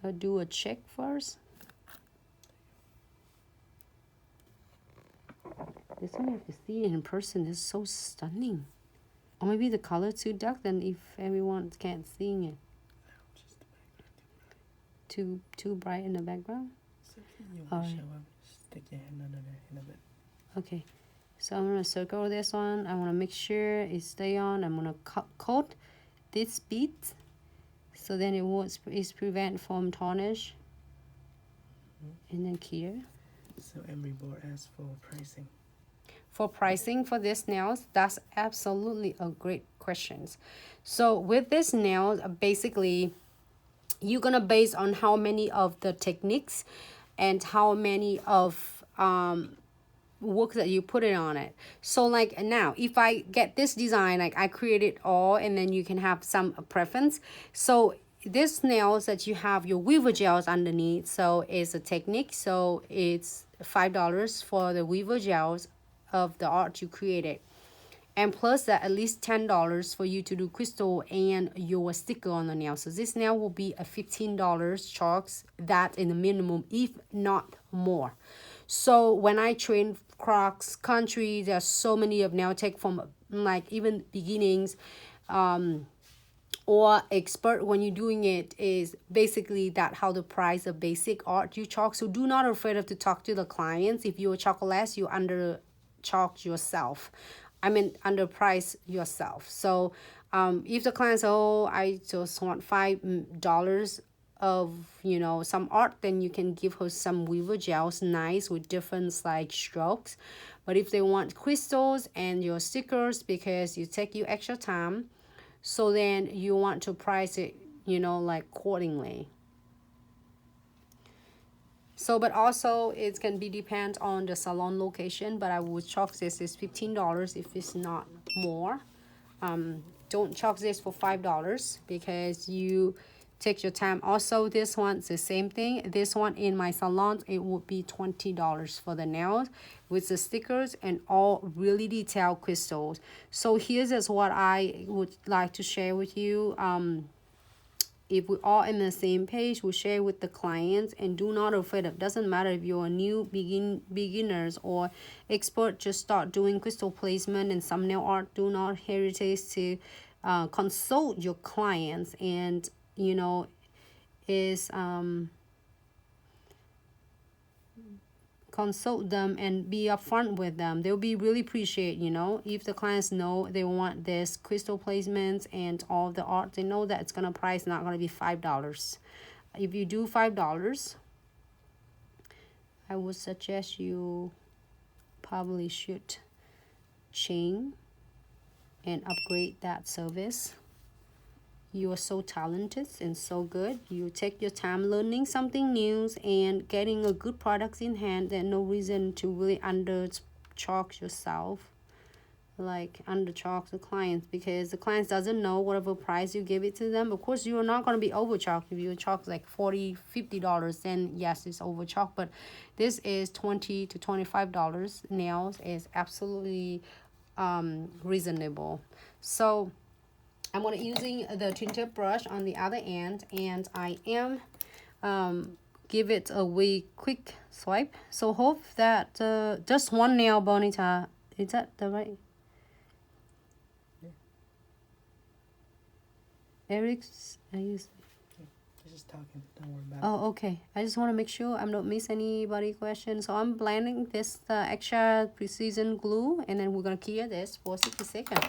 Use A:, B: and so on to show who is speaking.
A: do a check first. This one you have to see it in person. It's so stunning. Or maybe the color too dark. Then if everyone can't see it, too bright in the background. All right.
B: Stick your hand under there in a bit.
A: Okay. So I'm gonna circle this one. I wanna make sure it stay on. I'm gonna coat this bit, so then it won't prevent from tarnish. And then here.
B: So Emery board asks for pricing.
A: For pricing for this nails, that's absolutely a great question. So with this nail, basically, you're gonna base on how many of the techniques and how many of work that you put it on it. So like now, if I get this design, like I create it all, and then you can have some preference. So this nails that you have your weaver gels underneath, so it's a technique. So it's $5 for the weaver gels of the art you created, and plus that at least $10 for you to do crystal and your sticker on the nail. So this nail will be a $15 charge, that in the minimum, if not more. So when I train cross country, there's so many of nail tech from like even beginnings or expert. When you're doing it, is basically that how the price of basic art you charge. So do not afraid of to talk to the clients. If you charge less, you undercharge yourself. I mean underprice yourself. So if the client says, oh, I just want $5 of, you know, some art, then you can give her some weaver gels, nice with different like strokes. But if they want crystals and your stickers, because you take your extra time, so then you want to price it, you know, like accordingly. So, but also it can be depend on the salon location, but I would charge this is $15 if it's not more. Don't charge this for $5 because you take your time. Also, this one's the same thing. This one in my salon, it would be $20 for the nails with the stickers and all really detailed crystals. So here's is what I would like to share with you. If we're all in the same page, we share with the clients, and do not afraid of, doesn't matter if you're a new beginners or expert, just start doing crystal placement and thumbnail art. Do not hesitate to consult your clients, and you know, is consult them and be upfront with them. They'll be really appreciate, you know, if the clients know they want this crystal placements and all the art, they know that it's gonna price not gonna be $5. If you do $5, I would suggest you probably should change and upgrade that service. You are so talented and so good. You take your time learning something new and getting a good product in hand. There's no reason to really undercharge yourself, like undercharge the clients, because the clients doesn't know whatever price you give it to them. Of course, you are not going to be overcharged. If you charge like $40, $50, then yes, it's overcharged. But this is $20 to $25 nails is absolutely reasonable. So I'm going to using the tinted brush on the other end, and I am give it a wee quick swipe. So hope that just one nail, Bonita. Is that the right?
B: Yeah.
A: Eric's, I use.
B: He's just talking. Don't worry about it.
A: Oh, okay. I just want to make sure I don't miss anybody question. So I'm blending this extra precision glue, and then we're gonna clear this for 60 seconds.